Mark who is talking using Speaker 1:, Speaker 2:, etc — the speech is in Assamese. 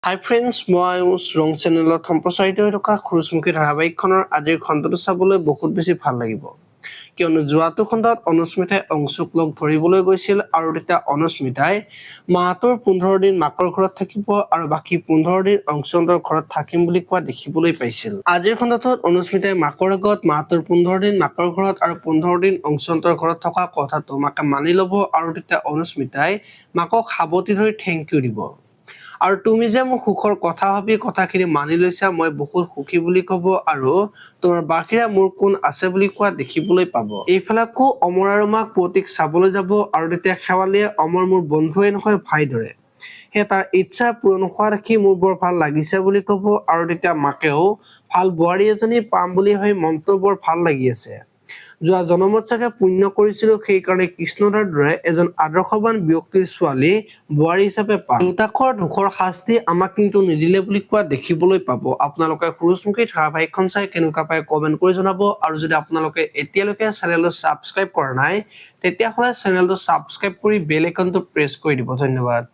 Speaker 1: হাই ফ্ৰেণ্ডছ, মই ৰং চেনেলত সম্প্ৰচাৰিত হৈ থকা খৰচমুখী ধাৰাবাহিকখনৰ আজিৰ খণ্ডটো চাবলৈ বহুত বেছি ভাল লাগিব, কিয়নো যোৱাটো খণ্ডত অনুস্মিতাই অংশুক লগ ধৰিবলৈ গৈছিল আৰু তেতিয়া অনুস্মিতাই মাহটোৰ 15 দিন মাকৰ ঘৰত থাকিব আৰু বাকী 15 দিন অংশুহঁতৰ ঘৰত থাকিম বুলি কোৱা দেখিবলৈ পাইছিল। আজিৰ খণ্ডটোত অনুস্মিতাই মাকৰ আগত মাহটোৰ 15 দিন মাকৰ ঘৰত আৰু 15 দিন অংশুহঁতৰ ঘৰত থকা কথাটো মাকে মানি ল'ব আৰু তেতিয়া অনুস্মিতাই মাকক সাৱটি ধৰি থেংক ইউ দিব আৰু তুমি যে মোক সুখৰ কথা ভাবি কথাখিনি মানি লৈছা, মই বহুত সুখী বুলি ক'ব আৰু তোমাৰ বাহিৰা মোৰ কোন আছে বুলি কোৱা দেখিবলৈ পাব। এইফালে আকৌ অমৰ আৰু মাক পুৱতিক চাবলৈ যাব আৰু তেতিয়া শেৱালিয়ে অমৰ মোৰ বন্ধুৱে নহয় ভাই ধৰে। সেই তাৰ ইচ্ছা পূৰণ হোৱা দেখি মোৰ বৰ ভাল লাগিছে বুলি ক'ব আৰু তেতিয়া মাকেও ভাল বোৱাৰী এজনী পাম বুলি ভাবি মনটো বৰ ভাল লাগি আছে। যোৱা জনমত চাগে পুণ্য কৰিছিলো, সেইকাৰণে কৃষ্ণদাৰ দৰে এজন আদৰ্শৱান ব্যক্তিৰ ছোৱালী বোৱাৰী হিচাপে পাম। দেউতাকৰ দুখৰ শাস্তি আমাক কিন্তু নিদিলে বুলি কোৱা দেখিবলৈ পাব। আপোনালোকে খৰচমুখী ধাৰাবাহিকখন চাই কেনেকুৱা পায় কমেণ্ট কৰি জনাব আৰু যদি আপোনালোকে এতিয়ালৈকে চেনেলটো ছাবস্ক্ৰাইব কৰা নাই তেতিয়াহ'লে চেনেলটো ছাবস্ক্ৰাইব কৰি বেল আইকনটো প্ৰেছ কৰি দিব। ধন্যবাদ।